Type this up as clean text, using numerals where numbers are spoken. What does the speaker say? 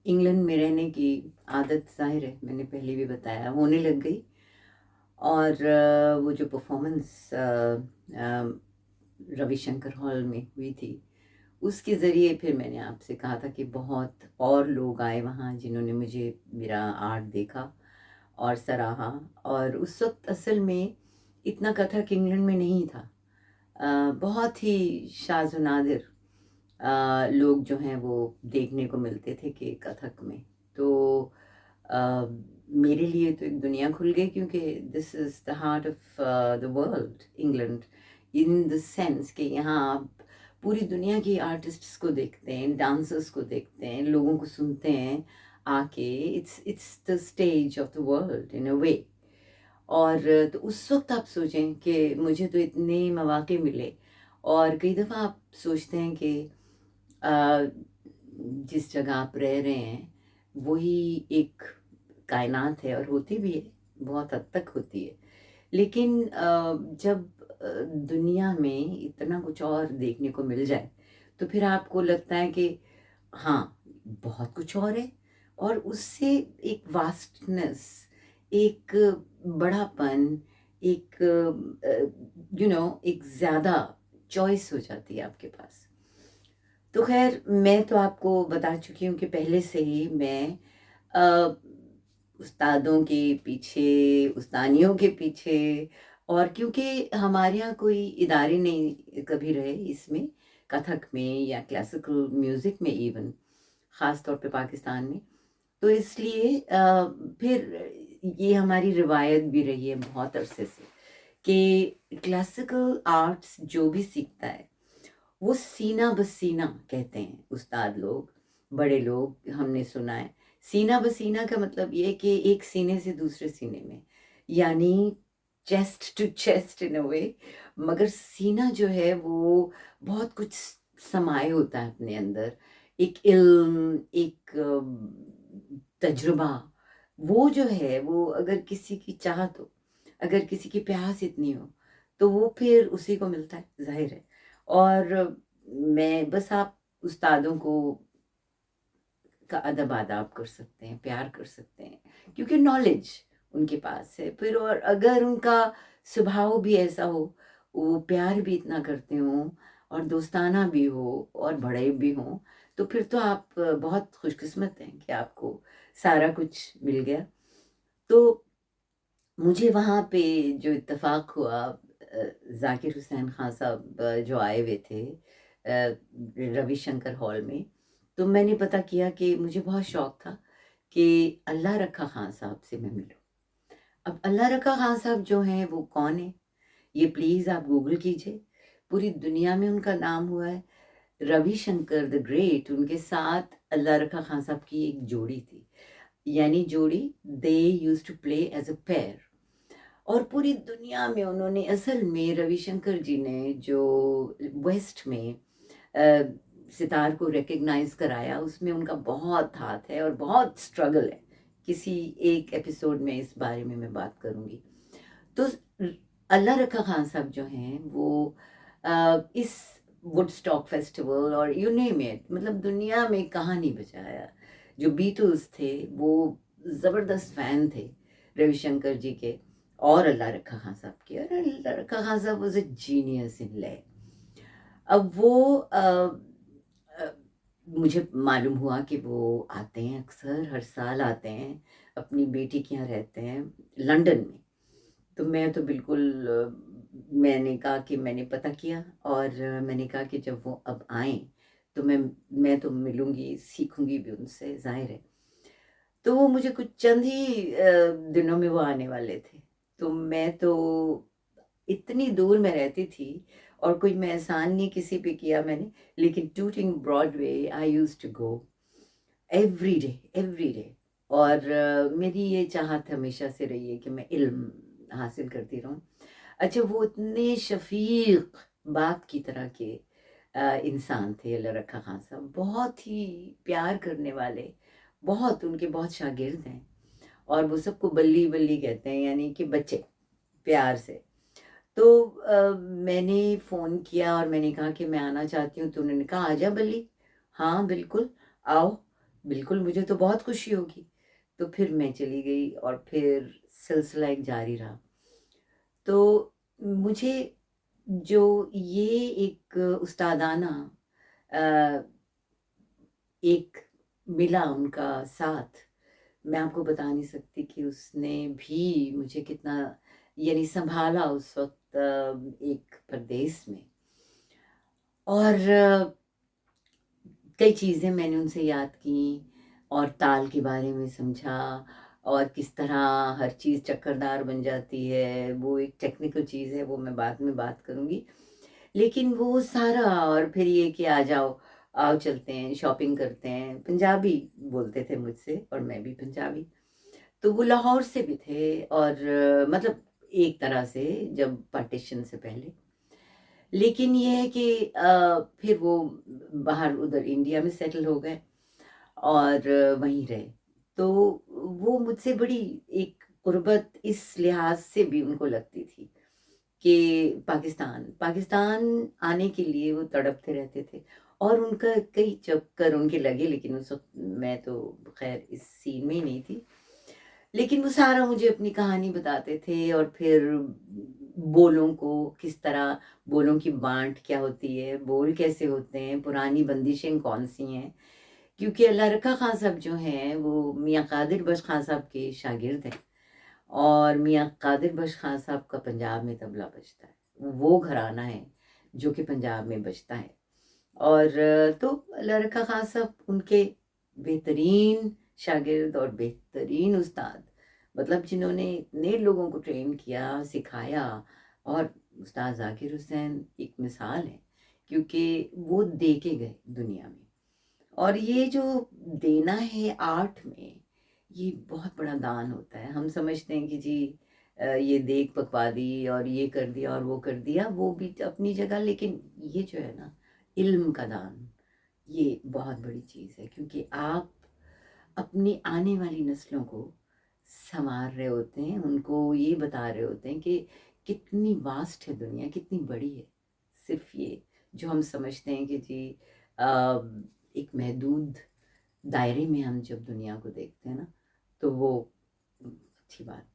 England में रहने की आदत ज़ाहिर है मैंने पहले भी बताया होने लग गई। और वो जो परफॉर्मेंस रविशंकर हॉल में हुई थी, उसके ज़रिए फिर मैंने आपसे कहा था कि बहुत और लोग आए वहाँ जिन्होंने मुझे मेरा आर्ट देखा और सराहा। और उस वक्त असल में इतना कथक इंग्लैंड में नहीं था। बहुत ही शाज़ व नादिर लोग जो हैं वो देखने को मिलते थे कि कथक में। तो अ, मेरे लिए तो एक दुनिया खुल गई, क्योंकि this is the heart of the world, England, in the sense कि यहाँ आप पूरी दुनिया की आर्टिस्ट्स को देखते हैं, डांसर्स को देखते हैं, लोगों को सुनते हैं आके। It's the stage of the world in a way. और तो उस वक्त आप सोचें कि मुझे तो इतने मौके मिले। और कई दफ़ा आप सोचते हैं कि अ, जिस जगह आप रह रहे हैं वही एक कायनात है, और होती भी है, बहुत हद तक होती है। लेकिन जब दुनिया में इतना कुछ और देखने को मिल जाए, तो फिर आपको लगता है कि हाँ, बहुत कुछ और है। और उससे एक वास्टनेस, एक बड़ापन, एक एक ज़्यादा चॉइस हो जाती है आपके पास। तो खैर, मैं तो आपको बता चुकी हूँ कि पहले से ही मैं अ, उस्तादों के पीछे, उस्तानियों के पीछे। और क्योंकि हमारे यहाँ कोई इदारे नहीं कभी रहे इसमें, कथक में या क्लासिकल म्यूज़िक में इवन, ख़ास तौर पे पाकिस्तान में। तो इसलिए फिर ये हमारी रिवायत भी रही है बहुत अरसे से कि क्लासिकल आर्ट्स जो भी सीखता है वो सीना बसीना कहते हैं उस्ताद लोग, बड़े लोग, हमने सुना है। सीना बसीना का मतलब ये है कि एक सीने से दूसरे सीने में, यानी chest to chest in a वे। मगर सीना जो है वो बहुत कुछ समाये होता है अपने अंदर, एक इल्म, एक तजुर्बा। वो जो है वो अगर किसी की चाहत हो, अगर किसी की प्यास इतनी हो, तो वो फिर उसी को मिलता है, जाहिर है। और मैं बस, आप उस्तादों को का अदब आदाब कर सकते हैं, प्यार कर सकते हैं, क्योंकि नॉलेज उनके पास है। फिर और अगर उनका स्वभाव भी ऐसा हो, वो प्यार भी इतना करते हों और दोस्ताना भी हो और बड़े भी हों, तो फिर तो आप बहुत खुशकिस्मत हैं कि आपको सारा कुछ मिल गया। तो मुझे वहाँ पे जो इत्तेफ़ाक हुआ, ज़ाकिर हुसैन ख़ान साहब जो आए हुए थे रविशंकर हॉल में, तो मैंने पता किया कि मुझे बहुत शौक़ था कि अल्लाह रखा ख़ान साहब से मैं मिलूँ। अब अल्लाह रखा ख़ान साहब जो हैं वो कौन है? ये प्लीज़ आप गूगल कीजिए। पूरी दुनिया में उनका नाम हुआ है। रविशंकर द ग्रेट, उनके साथ अल्लाह रखा ख़ान साहब की एक जोड़ी थी। यानी जोड़ी, they used to play as a pair. और पूरी दुनिया में उन्होंने, असल में रविशंकर जी ने जो वेस्ट में अ, सितार को रिकग्नाइज कराया, उसमें उनका बहुत हाथ है और बहुत स्ट्रगल है। किसी एक एपिसोड में इस बारे में मैं बात करूंगी। तो अल्लाह रखा खान साहब जो हैं वो इस वुडस्टॉक फेस्टिवल और यू नेम इट, मतलब दुनिया में कहाँ नहीं बजाया। जो बीटल्स थे वो ज़बरदस्त फ़ैन थे रविशंकर जी के और अल्लाह रखा खान साहब के। और अल्लाह रखा खान साहब वाज अ जीनियस इन लय। अब वो अ, मुझे मालूम हुआ कि वो आते हैं, अक्सर हर साल आते हैं, अपनी बेटी के यहाँ रहते हैं लंदन में। तो मैं तो बिल्कुल मैंने कहा कि मैंने पता किया, और मैंने कहा कि जब वो अब आएँ तो मैं तो मिलूँगी, सीखूँगी भी उनसे, ज़ाहिर है। तो वो मुझे कुछ चंद ही दिनों में वो आने वाले थे। तो मैं तो इतनी दूर में रहती थी, और कोई मैं एहसान नहीं किसी पे किया मैंने, लेकिन Tooting Broadway I used to go every day. और मेरी ये चाहत हमेशा से रही है कि मैं इल्म हासिल करती रहूं। अच्छा, वो इतने शफीक बाप की तरह के इंसान थे अल्लाह रखा खान साहब, बहुत ही प्यार करने वाले। बहुत, उनके बहुत शागिर्द हैं, और वो सबको बल्ली बल्ली कहते हैं, यानी कि बच्चे, प्यार से। तो मैंने फ़ोन किया और मैंने कहा कि मैं आना चाहती हूँ, तो उन्होंने कहा आजा बल्ली। हाँ बिल्कुल आओ। بالकुल मुझे तो बहुत खुशी होगी। तो फिर मैं चली गई और फिर सिलसिला एक जारी रहा। तो मुझे जो ये एक उस्तादाना अ, एक मिला उनका साथ, मैं आपको बता नहीं सकती कि उसने भी मुझे कितना यानी सँभाला उस वक़्त एक परदेस में। और कई चीज़ें मैंने उनसे याद की और ताल के बारे में समझा और किस तरह हर चीज़ चक्करदार बन जाती है, वो एक टेक्निकल चीज़ है, वो मैं बाद में बात करूँगी। लेकिन वो सारा और फिर ये कि आ जाओ, आओ चलते हैं, शॉपिंग करते हैं, पंजाबी बोलते थे मुझसे और मैं भी पंजाबी। तो वो लाहौर से भी थे और मतलब एक तरह से जब पार्टीशन से पहले। लेकिन ये है कि फिर वो बाहर उधर इंडिया में सेटल हो गए और वहीं रहे। तो वो मुझसे बड़ी एक क़ुरबत इस लिहाज से भी उनको लगती थी कि पाकिस्तान आने के लिए वो तड़पते रहते थे और उनका कई चक्कर उनके लगे, लेकिन उस वक़्त मैं तो ख़ैर इस सीन में ही नहीं थी। लेकिन वो सारा मुझे अपनी कहानी बताते थे और फिर बोलों को किस तरह, बोलों की बाँट क्या होती है, बोल कैसे होते हैं, पुरानी बंदिशें कौन-सी हैं। क्योंकि अल्लाह रखा ख़ान साहब जो हैं वो मियाँ कादिर बख्श ख़ान साहब के शागिर्द हैं और मियाँ कादिर बख्श ख़ान साहब का पंजाब में तबला बजता है। वो घराना है जो कि पंजाब में बजता है। और तो अल्लाह रखा ख़ान साहब उनके बेहतरीन शागिर्द और बेहतरीन उस्ताद, मतलब जिन्होंने इतने लोगों को ट्रेन किया, सिखाया। और उस्ताद ज़ाकिर हुसैन एक मिसाल है, क्योंकि वो दे के गए दुनिया में। और ये जो देना है आर्ट में, ये बहुत बड़ा दान होता है। हम समझते हैं कि जी ये देग पकवा दी और ये कर दिया और वो कर दिया, वो भी अपनी जगह, लेकिन ये जो है ना, इल्म का दान, ये बहुत बड़ी चीज़ है, क्योंकि आप अपनी आने वाली नस्लों को संवार रहे होते हैं, उनको ये बता रहे होते हैं कि कितनी वास्ट है दुनिया, कितनी बड़ी है। सिर्फ ये जो हम समझते हैं कि जी एक महदूद दायरे में हम जब दुनिया को देखते हैं ना, तो वो अच्छी बात